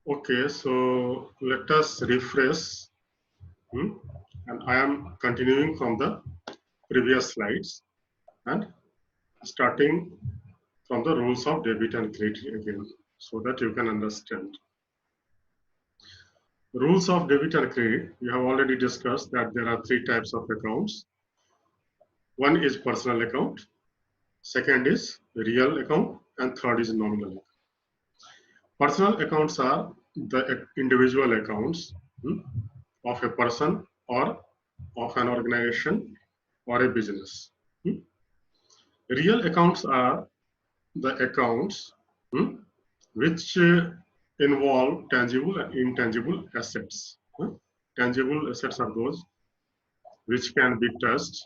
Okay, so let us refresh. And I am continuing from the previous slides and starting from the rules of debit and credit again, so that you can understand. Rules of debit and credit, we have already discussed that there are three types of accounts. One is personal account, second is real account, and third is nominal account. Personal accounts are the individual accounts of a person or of an organization or a business. Real accounts are the accounts which involve tangible and intangible assets. Tangible assets are those which can be touched,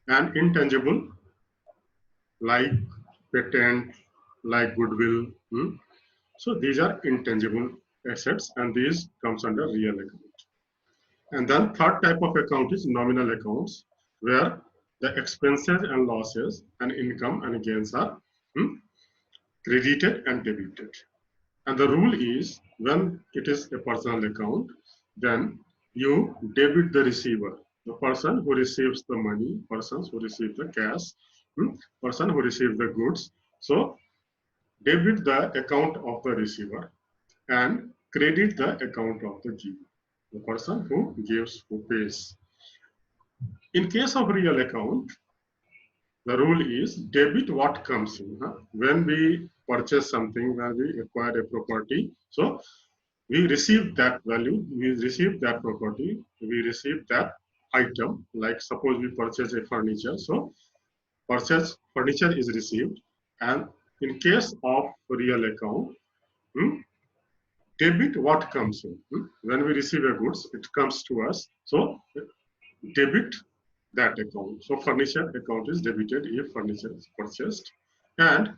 and intangible like patent, like goodwill. So these are intangible assets, and these comes under real account. And then third type of account is nominal accounts, where the expenses and losses and income and gains are credited and debited. And the rule is when it is a personal account, then you debit the receiver, the person who receives the money, persons who receive the cash, person who receives the goods. So debit the account of the receiver and credit the account of the giver, the person who gives, who pays. In case of real account, the rule is debit what comes in. When we purchase something, when we acquire a property, so we receive that value, we receive that property, we receive that item. Like suppose we purchase a furniture, so purchase furniture is received, and in case of real account, debit what comes in. When we receive a goods, it comes to us, so debit that account. So furniture account is debited if furniture is purchased, and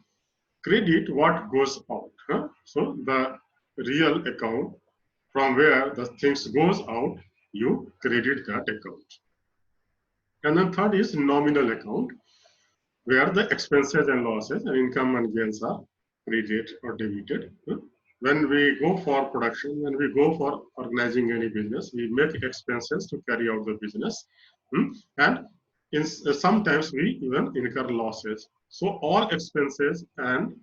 credit what goes out. So the real account from where the things goes out, you credit that account. And then third is nominal account, where the expenses and losses and income and gains are credited or debited. When we go for production, when we go for organizing any business, we make expenses to carry out the business. And sometimes we even incur losses. So all expenses and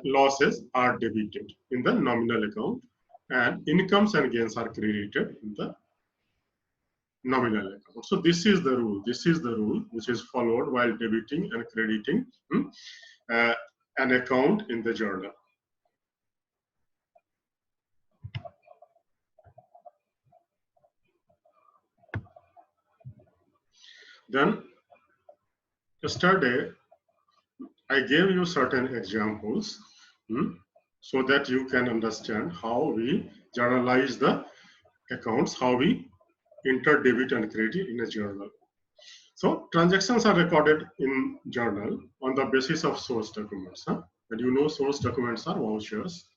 losses are debited in the nominal account, and incomes and gains are credited in the nominal account. So this is the rule. This is the rule which is followed while debiting and crediting uh, an account in the journal. Then yesterday I gave you certain examples so that you can understand how we journalize the accounts, how we enter debit and credit in a journal. So transactions are recorded in journal on the basis of source documents. And you know source documents are vouchers.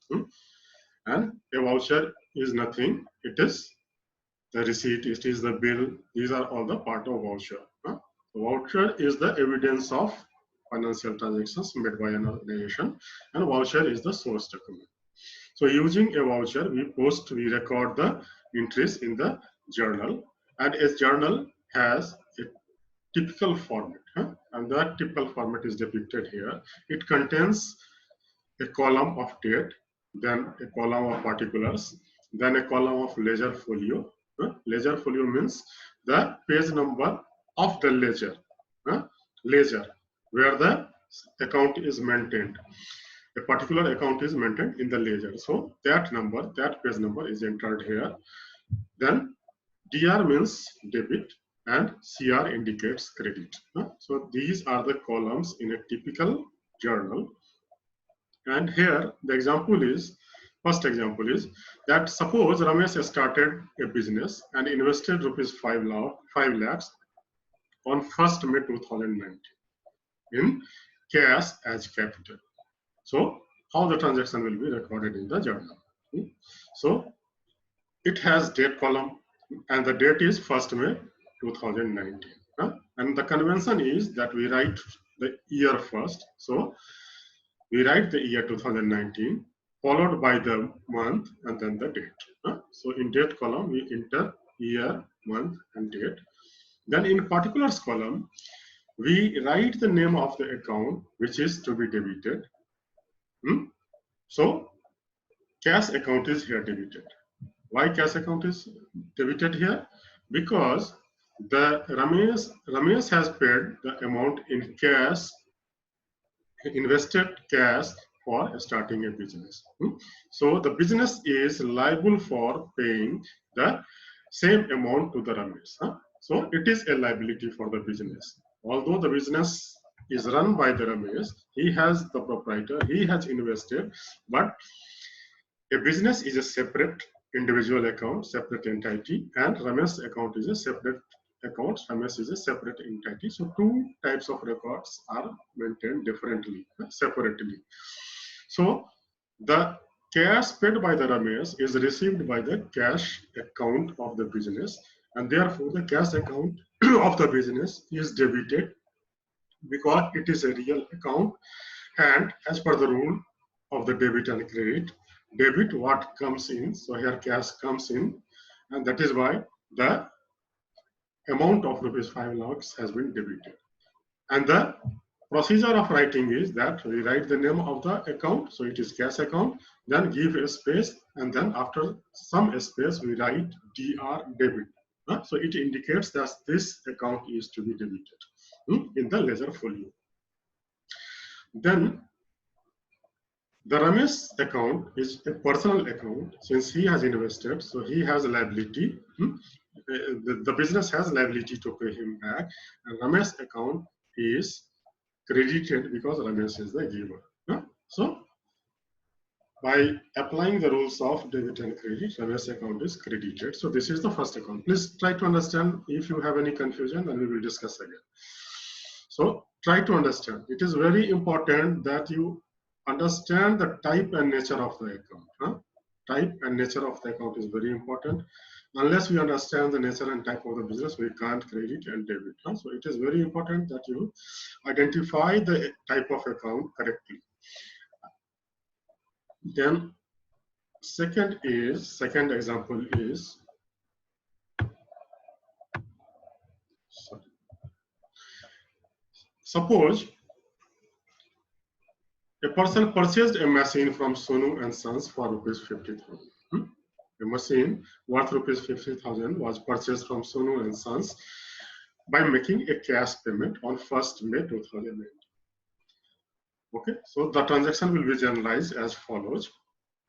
And a voucher is nothing. It is the receipt, it is the bill. These are all the part of voucher. The voucher is the evidence of financial transactions made by an organization, and voucher is the source document. So using a voucher, we record the entries in the journal, and a journal has a typical format, and that typical format is depicted here. It contains a column of date, then a column of particulars, then a column of ledger folio. Ledger folio means the page number of the ledger, ledger where the account is maintained. A particular account is maintained in the ledger. So that number, that page number is entered here. Then DR means debit and CR indicates credit. So these are the columns in a typical journal. And here the example is, first example is that suppose Ramesh started a business and invested rupees 5 lakhs on 1st May 2019 in cash as capital. So how the transaction will be recorded in the journal. So it has date column, and the date is 1st May 2019. And the convention is that we write the year first. So we write the year 2019, followed by the month and then the date. So in date column, we enter year, month, and date. Then in particulars column, we write the name of the account which is to be debited. So cash account is here debited. Why cash account is debited here? Because the Ramesh has paid the amount in cash, invested cash for starting a business. So the business is liable for paying the same amount to the Ramesh. So it is a liability for the business. Although the business is run by the Ramesh, he has the proprietor, he has invested, but a business is a separate individual account, separate entity, and Ramesh account is a separate account. Ramesh is a separate entity. So two types of records are maintained differently, separately. So the cash paid by the Ramesh is received by the cash account of the business, and therefore the cash account of the business is debited because it is a real account, and as per the rule of the debit and credit, debit what comes in, so here cash comes in, and that is why the amount of rupees 5 lakhs has been debited. And the procedure of writing is that we write the name of the account, so it is cash account, then give a space, and then after some space we write DR debit. So it indicates that this account is to be debited in the ledger folio. Then the Ramesh account is a personal account since he has invested, so he has a liability. The business has liability to pay him back, and Ramesh account is credited because Ramesh is the giver. So by applying the rules of debit and credit, Ramesh account is credited. So this is the first account. Please try to understand. If you have any confusion, then we will discuss again. So try to understand. It is very important that you understand the type and nature of the account. Type and nature of the account is very important. Unless we understand the nature and type of the business, we can't credit and debit. So it is very important that you identify the type of account correctly. Then second example is, suppose a person purchased a machine from Sonu and Sons for rupees 50,000. A machine worth rupees 50,000 was purchased from Sonu and Sons by making a cash payment on 1st May 2008. Okay, so the transaction will be generalized as follows.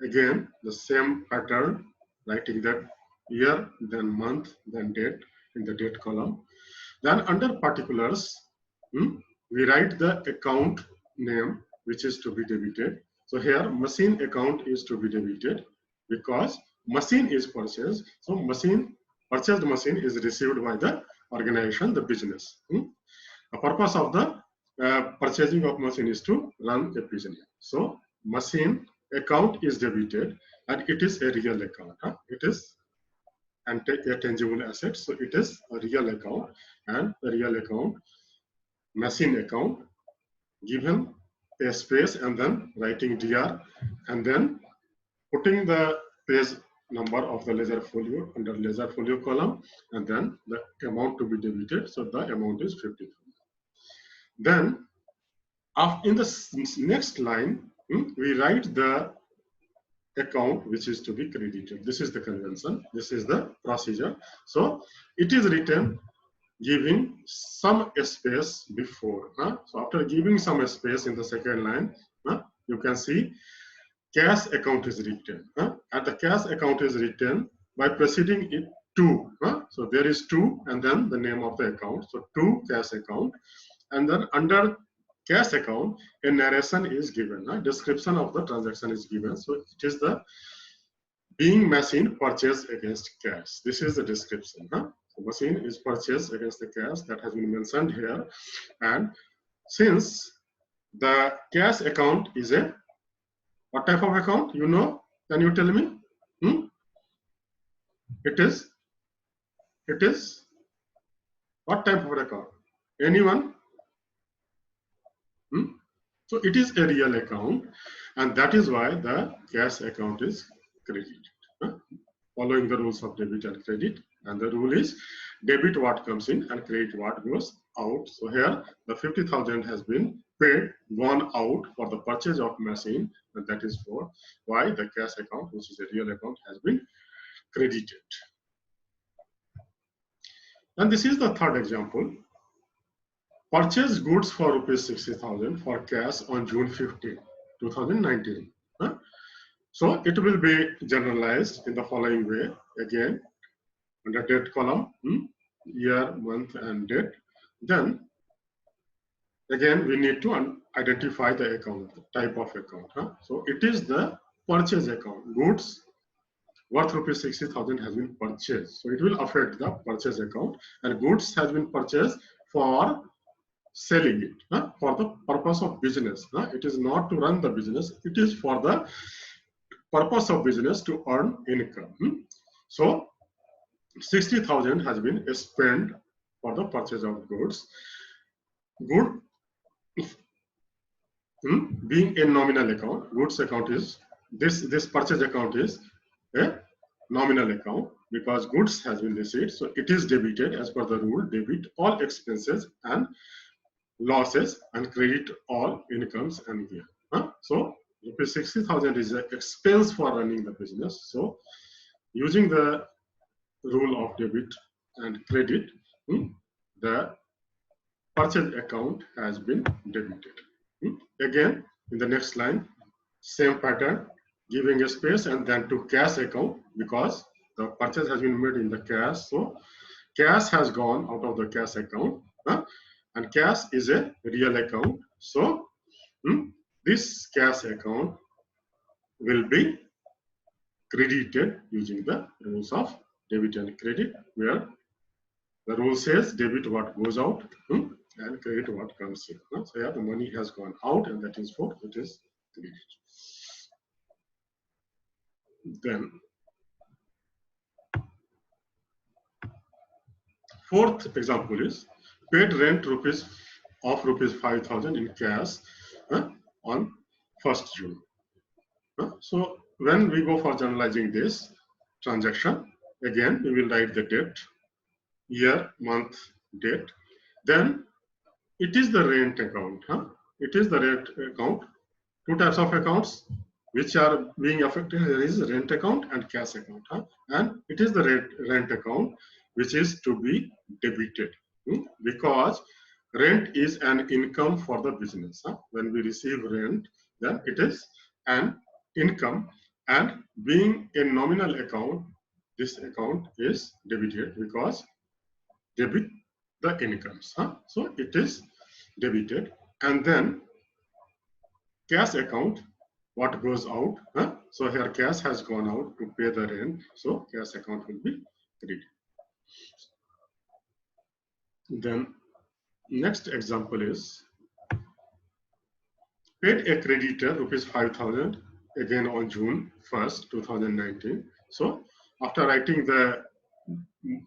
Again, the same pattern, writing that year, then month, then date in the date column. Then under particulars, we write the account name which is to be debited. So here machine account is to be debited because machine is purchased. So purchased machine is received by the organization, the business. The purpose of the purchasing of machine is to run a business. So machine account is debited, and it is a real account. It is a tangible asset, so it is a real account, and the real account, machine account, given a space and then writing DR, and then putting the page number of the ledger folio under ledger folio column, and then the amount to be debited. So the amount is 50,000. Then in the next line, we write the account which is to be credited. This is the convention. This is the procedure. So it is written giving some space before. So after giving some space in the second line, you can see cash account is written. And the cash account is written by preceding it to. So there is to, and then the name of the account. So to cash account. And then under cash account, a narration is given. Description of the transaction is given. So it is the being machine purchased against cash. This is the description. So machine is purchased against the cash that has been mentioned here. And since the cash account is a what type of account? You know? Can you tell me? It is what type of account? Anyone? So it is a real account, and that is why the cash account is credited, following the rules of debit and credit. And the rule is debit what comes in and credit what goes out. So here the 50,000 has been paid, gone out for the purchase of machine, and that is for why the cash account, which is a real account, has been credited. And this is the third example. Purchase goods for rupees 60,000 for cash on June 15, 2019. So it will be generalized in the following way. Again, under date column, year, month, and date. Then again, we need to identify the account, type of account. So it is the purchase account. Goods worth rupees 60,000 has been purchased. So it will affect the purchase account, and goods has been purchased for selling it, for the purpose of business. It is not to run the business. It is for the purpose of business to earn income. So 60,000 has been spent for the purchase of goods. Good being a nominal account, goods account is this purchase account is a nominal account because goods has been received. So it is debited as per the rule, debit all expenses and losses and credit all incomes and gain. So rupees 60,000 is an expense for running the business. So using the rule of debit and credit, the purchase account has been debited. Again, in the next line, same pattern, giving a space and then to cash account because the purchase has been made in the cash. So cash has gone out of the cash account, and cash is a real account. So this cash account will be credited using the rules of debit and credit, where the rule says debit what goes out and credit what comes in. So yeah, the money has gone out, and that is for it is credited. Then fourth example is paid rent of rupees 5,000 in cash on 1st June. So when we go for journalizing this transaction, again we will write the date, year, month, date. Then it is the rent account. It is the rent account. Two types of accounts which are being affected here is rent account and cash account. And it is the rent account which is to be debited because rent is an income for the business. When we receive rent, then it is an income, and being a nominal account, this account is debited because debit the incomes. So it is debited, and then cash account, what goes out. So here cash has gone out to pay the rent, so cash account will be credited. Then next example is paid a creditor rupees 5,000 again on June 1st, 2019. So after writing the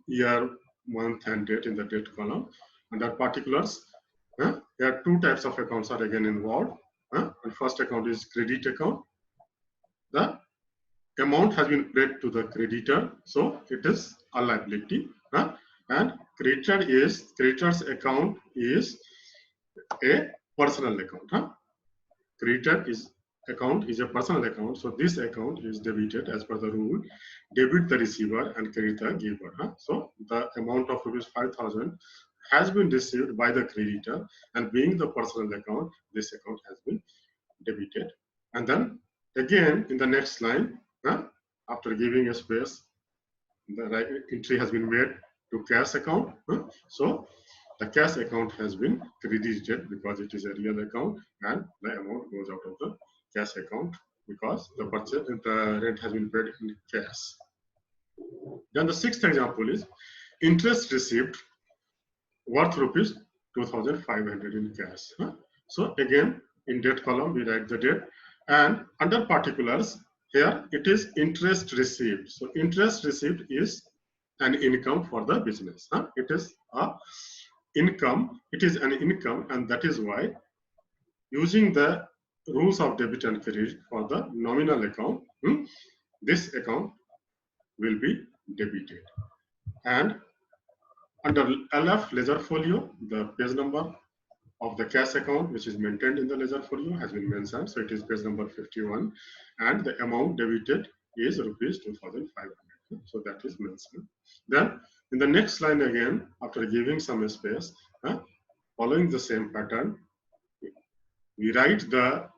year, month, and date in the date column, under particulars, there are two types of accounts are again involved. And first account is credit account. The amount has been paid to the creditor, so it is a liability. And creditor's account is a personal account. Creditor account is a personal account, so this account is debited as per the rule, debit the receiver and credit the giver. So the amount of rupees 5,000 has been received by the creditor, and being the personal account, this account has been debited. And then again in the next line, after giving a space, the right entry has been made to cash account. So the cash account has been credited because it is a real account, and the amount goes out of the cash account because the rent has been paid in cash. Then the sixth example is interest received worth rupees 2,500 in cash. So again in date column we write the date, and under particulars here it is interest received. So interest received is an income for the business. It is a income. It is an income, and that is why using the rules of debit and credit for the nominal account, this account will be debited. And under LF ledger folio, the page number of the cash account which is maintained in the ledger folio has been mentioned. So it is page number 51, and the amount debited is rupees 2,500. So that is mentioned. Then in the next line again, after giving some space, following the same pattern, we write the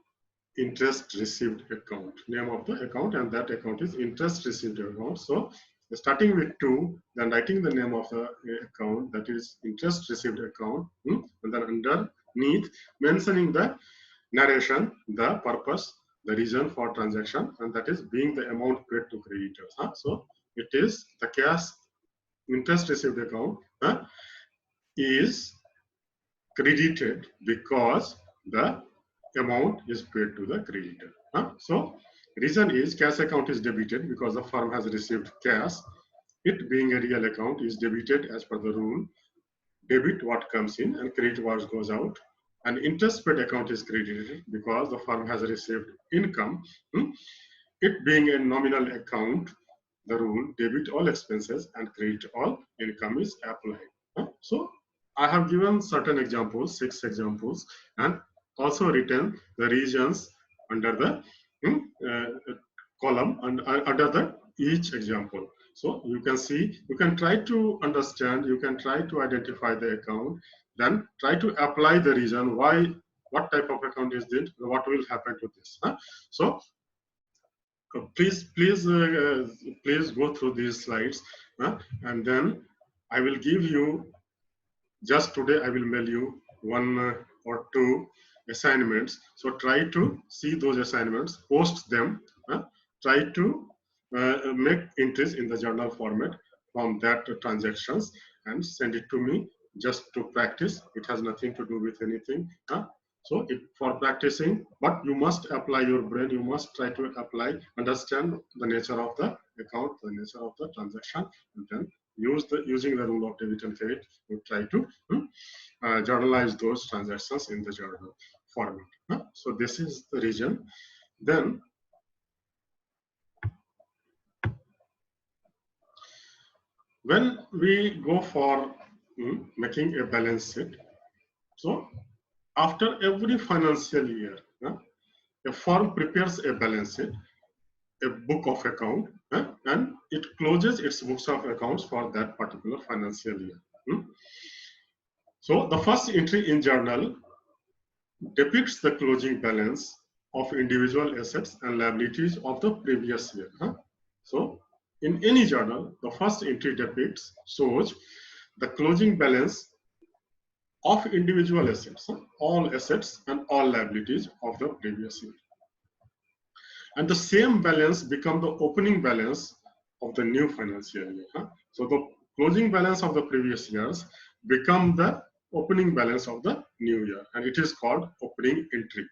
interest received account, name of the account, and that account is interest received account. So starting with 2, then writing the name of the account, that is interest received account, and then underneath mentioning the narration, the purpose, the reason for transaction, and that is being the amount paid to creditors. So it is the cash interest received account is credited because the amount is paid to the creditor. So reason is cash account is debited because the firm has received cash. It being a real account is debited as per the rule. Debit what comes in and credit what goes out. And interest paid account is credited because the firm has received income. It being a nominal account, the rule debit all expenses and credit all income is applied. So I have given certain examples, 6 examples, and also written the reasons under the column and under the each example. So you can see, you can try to understand, you can try to identify the account, then try to apply the reason why, what type of account is it, what will happen to this. So please go through these slides, and then I will give you, just today I will mail you 1 or 2 assignments. So try to see those assignments, post them, try to make entries in the journal format from that transactions and send it to me just to practice. It has nothing to do with anything. So for practicing, but you must apply your brain, you must try to apply, understand the nature of the account, the nature of the transaction, and then using the rule of debit and credit, you try to journalize those transactions in the journal format. So this is the reason. Then when we go for making a balance sheet, so after every financial year, a firm prepares a balance sheet, a book of account, and it closes its books of accounts for that particular financial year. So the first entry in journal depicts the closing balance of individual assets and liabilities of the previous year. So in any journal, the first entry depicts, shows the closing balance of individual assets, all assets and all liabilities of the previous year. And the same balance become the opening balance of the new financial year. So the closing balance of the previous years become the opening balance of the new year, and it is called opening entry.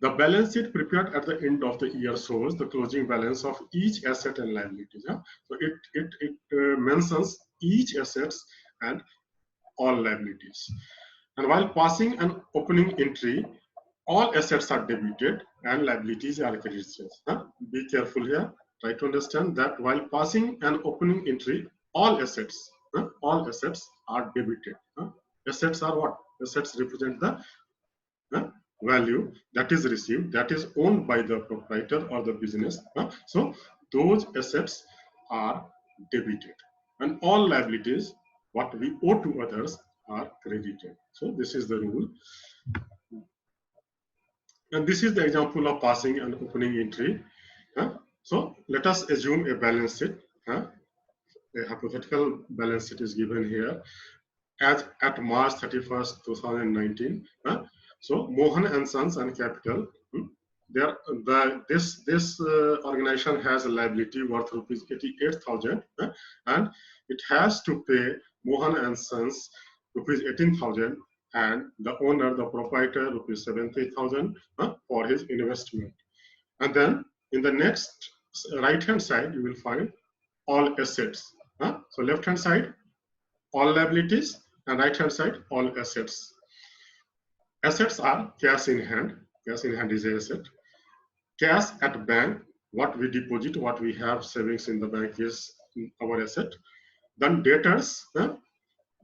The balance sheet prepared at the end of the year shows the closing balance of each asset and liabilities. So it mentions each assets and all liabilities. And while passing an opening entry, all assets are debited and liabilities are credited. Be careful here. Try to understand that while passing an opening entry, all assets are debited. Assets are what? Assets represent the value that is received, that is owned by the proprietor or the business. So those assets are debited, and all liabilities, what we owe to others, are credited. So this is the rule. And this is the example of passing an opening entry. So let us assume a balance sheet. A hypothetical balance sheet is given here as at March 31st, 2019. So Mohan and Sons and Capital, this organization has a liability worth rupees 88,000, and it has to pay Mohan and Sons rupees 18,000, and the owner, the proprietor, rupees 70,000 for his investment. And then in the next right hand side, you will find all assets. So left hand side, all liabilities, and right hand side, all assets. Assets are cash in hand. Cash in hand is an asset. Cash at bank, what we deposit, what we have savings in the bank is our asset. Then debtors,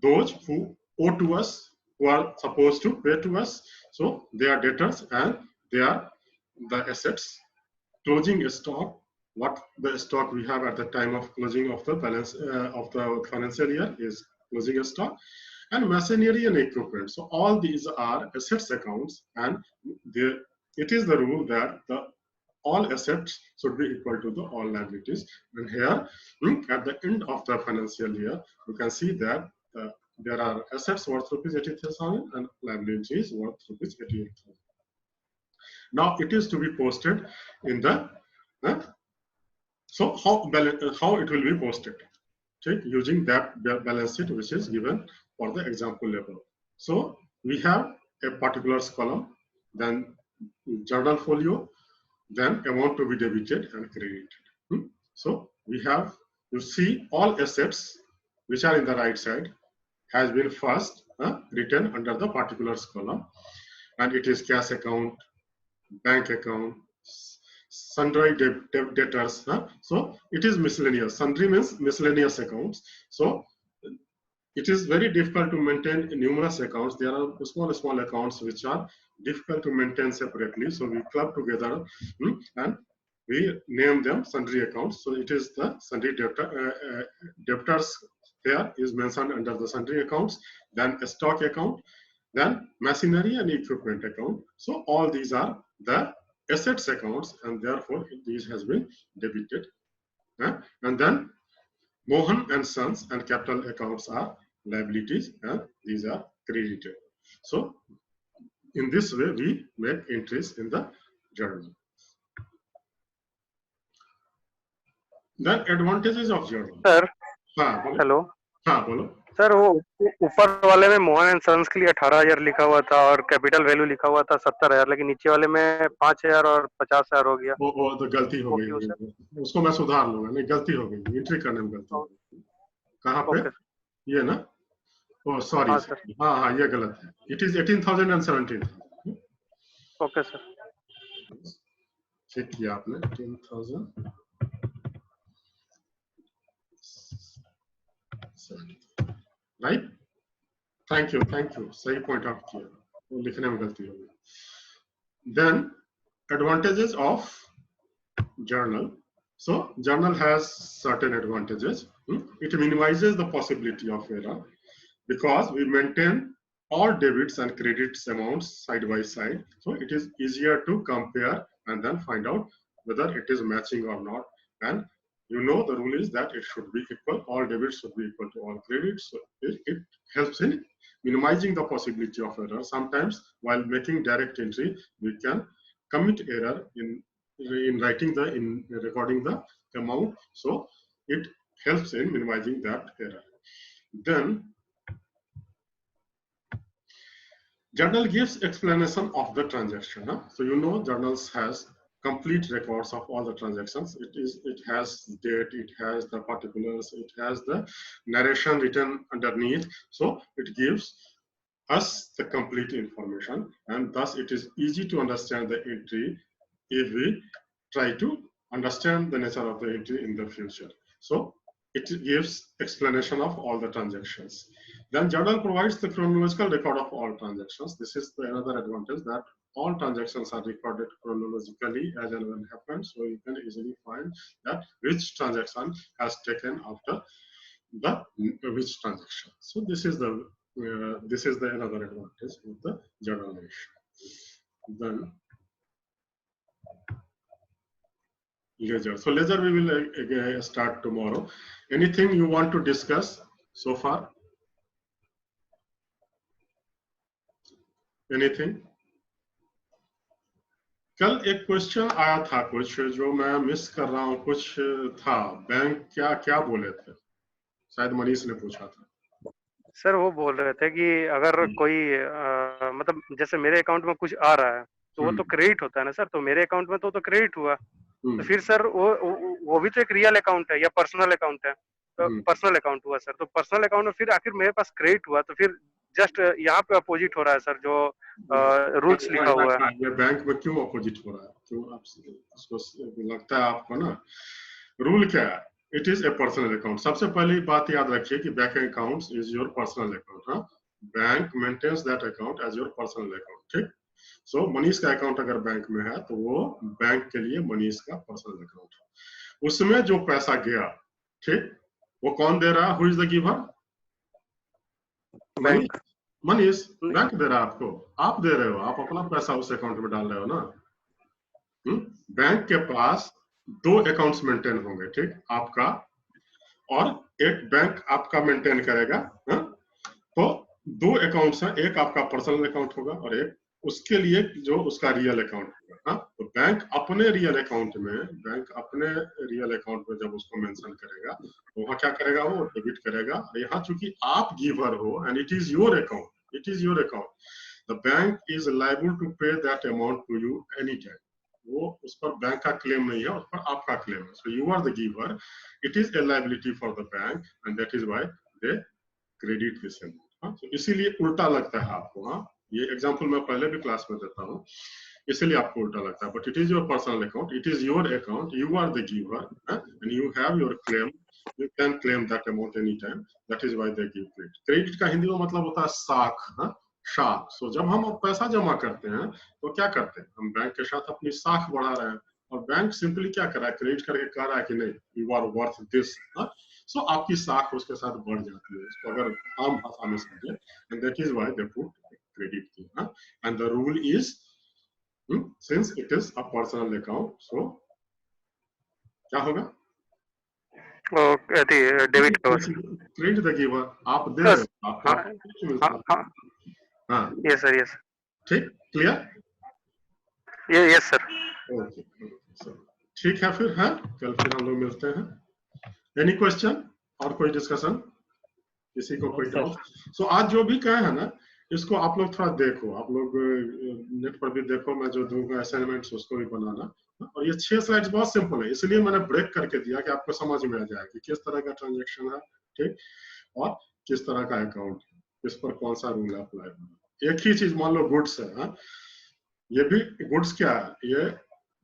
those who owe to us, who are supposed to pay to us. So they are debtors and they are the assets. Closing stock, what the stock we have at the time of closing of the balance of the financial year is closing stock, and machinery and equipment. So all these are assets accounts, and it is the rule that the all assets should be equal to the all liabilities. And here, at the end of the financial year, you can see that there are assets worth rupees 80,000 and liabilities worth rupees 88,000. Now it is to be posted in the so how it will be posted? Okay, using that balance sheet which is given for the example level. So we have a particulars column, then journal folio, then amount to be debited and credited. So we have, you see, all assets which are in the right side has been first written under the particulars column, and it is cash account, bank account, sundry debtors. So it is miscellaneous. Sundry means miscellaneous accounts. So it is very difficult to maintain numerous accounts. There are small accounts which are difficult to maintain separately. So we club together and we name them sundry accounts. So it is the sundry debtors here is mentioned under the sundry accounts, then a stock account, then machinery and equipment account. So all these are the assets accounts, and therefore these has been debited. And then Mohan and Sons and capital accounts are liabilities, and these are credited. So in this way we make entries in the journal. Then advantages of journal. Sir हाँ बोलो. Hello हाँ बोलो. Sir, वो ऊपर वाले में Mohan and sons के लिए 18,000 लिखा हुआ था और कैपिटल वैल्यू लिखा हुआ था 70,000, लेकिन नीचे वाले में 5,000 और 50,000 हो गया। वो तो गलती हो गई, उसको मैं सुधार लूंगा। नहीं, गलती हो गई, एंट्री करने में गलती हो गई। कहाँ पे? ये ना, ओ सॉरी, हाँ हाँ ये गलत है। It is 18,000 and 17,000। Okay sir, check किया आपने? 18,000 राइट। थैंक यू, सही पॉइंट आउट किया, वो लिखने में गलती हो गई। Then advantages of journal. So journal has certain advantages. It minimizes the possibility of error because we maintain all debits and credits amounts side by side. So it is easier to compare and then find out whether it is matching or not. And you know the rule is that it should be equal. All debits should be equal to all credits. So it helps in minimizing the possibility of error. Sometimes while making direct entry, we can commit error in recording the amount, so it helps in minimizing that error. Then journal gives explanation of the transaction. So you know journals has complete records of all the transactions. It has date, it has the particulars, it has the narration written underneath. So it gives us the complete information, and thus it is easy to understand the entry if we try to understand the nature of the entry in the future. So it gives explanation of all the transactions. Then journal provides the chronological record of all transactions. This is another advantage, that all transactions are recorded chronologically as and when happens, so you can easily find that which transaction has taken after the which transaction. So this is the another advantage of the journalization. Then ledger. So ledger we will start tomorrow. Anything you want to discuss so far? Anything? कल एक question आया था कुछ जो मैं miss कर रहा हूँ, कुछ था बैंक क्या क्या बोले थे, शायद मनीष ने पूछा था। सर वो बोल रहे थे कि अगर कोई मतलब जैसे मेरे अकाउंट में कुछ आ रहा है तो वो तो क्रेडिट होता है ना सर, तो मेरे अकाउंट में तो क्रेडिट हुआ, तो फिर सर वो भी तो एक रियल अकाउंट है या पर्सनल अकाउंट है, तो पर्सनल अकाउंट हुआ सर, तो पर्सनल अकाउंट में फिर आखिर मेरे पास क्रेडिट हुआ, तो फिर जस्ट यहाँ पे अपोजिट हो रहा है सर, जो रूल्स लिखा हुआ है। ये बैंक में क्यों अपोजिट हो रहा है, क्यों आप उसको लगता है आपको ना? रूल क्या है? It is a personal account. सबसे पहली बात याद रखिए कि bank account is your personal account. हाँ, bank maintains that account as your personal account. ठीक। सो मनीष का अकाउंट अगर बैंक में है तो वो बैंक के लिए मनीष का पर्सनल अकाउंट है। उसमें जो पैसा गया, ठीक, वो कौन दे रहा है? Who is the giver? Bank. Manish. Bank दे रहा है आपको, आप दे रहे हो, आप अपना पैसा उस अकाउंट में डाल रहे हो ना। बैंक के पास दो अकाउंट्स मेंटेन होंगे, ठीक, आपका और एक बैंक आपका मेंटेन करेगा। हा? तो दो अकाउंट्स हैं, एक आपका पर्सनल अकाउंट होगा और एक उसके लिए जो उसका रियल अकाउंट होगा। हाँ, तो बैंक अपने रियल अकाउंट में जब उसको मेंशन करेगा तो वहां क्या करेगा? वो डेबिट करेगा। यहाँ चूंकि आप गिवर हो and it is your account, the bank is liable to pay that amount to you any time. वो उस पर बैंक का क्लेम नहीं है, उस पर आपका क्लेम है। So you are the giver, it is a liability for the bank and that is why they credit this amount. तो इसीलिए उल्टा लगता है आपको। हाँ, ये एग्जांपल मैं पहले भी क्लास में देता हूँ, इसलिए आपको उल्टा लगता है। But it is your personal account, it is your account, you are the giver and you have your claim, you can claim that amount any time, that is why they give credit. Credit का हिंदी में मतलब होता है साख। हाँ, साख। सो जब हम पैसा जमा करते हैं तो क्या करते हैं? हम बैंक के साथ अपनी साख बढ़ा रहे हैं और बैंक सिंपली क्या कर रहा है? क्रेडिट करके कह रहा है कि नहीं, यू आर वर्थ दिस। सो आपकी साख उसके साथ बढ़ जाती है, इसको अगर आम भाषा में समझे, and that is why they put credit. And the rule is since it is a personal account, so क्या होगा? Debit cover. Credit the giver, आप दे रहे हो, आपको मिलता है। हाँ, यस सर, यस। ठीक, क्लियर? Yes sir. ओके, ठीक है फिर। है, कल फिर हम लोग मिलते हैं। एनी क्वेश्चन और कोई डिस्कशन? किसी को कोई डाउट? सो आज जो भी कहे हैं ना, इसको आप लोग थोड़ा देखो, आप लोग नेट पर भी देखो, मैं जो दूंगा असाइनमेंट्स उसको भी बनाना। और ये 6 स्लाइड्स बहुत सिंपल है, इसलिए मैंने ब्रेक करके दिया कि आपको समझ में आ जाए कि किस तरह का ट्रांजेक्शन है, ठीक, और किस तरह का अकाउंट, किस पर कौन सा रूल अप्लाई होगा। एक ही चीज मान लो गुड्स है, ये भी गुड्स क्या है? ये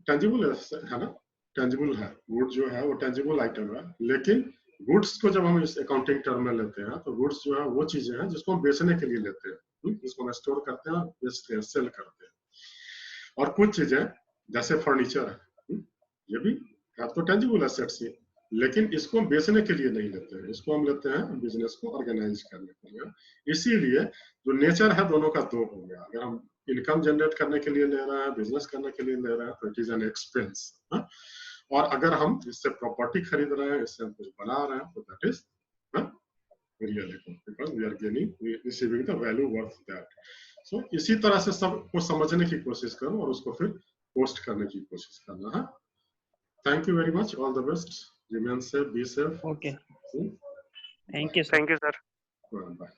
टेंजिबल है ना, टेंजिबल है। गुड जो है वो टेंजिबल आइटम है, लेकिन गुड्स को जब हम इस अकाउंटिंग टर्म में लेते हैं तो गुड्स जो है वो चीजें हैं जिसको हम बेचने के लिए लेते हैं, जिसको हम स्टोर करते हैं, बेचते हैं, सेल करते हैं। और कुछ चीजें जैसे फर्नीचर है, ये भी है तो टेंजिबल एसेट्स ही, लेकिन इसको हम बेचने के लिए नहीं लेते हैं, इसको हम लेते हैं बिजनेस को ऑर्गेनाइज करने के लिए। इसीलिए जो नेचर है दोनों का दो हो गया। अगर हम इनकम जनरेट करने के लिए ले रहे हैं, बिजनेस करने के लिए ले रहे हैं, तो इट इज एन एक्सपेंस। और अगर हम इससे प्रॉपर्टी खरीद रहे हैं, इससे हम कुछ बना रहे हैं, तो that is real account, because we are gaining, receiving the value worth that. So इसी तरह से सबको समझने की कोशिश करो और उसको फिर पोस्ट करने की कोशिश करना है। Thank you very much, all the best, remain safe, be safe. Okay, thank you sir. Bye.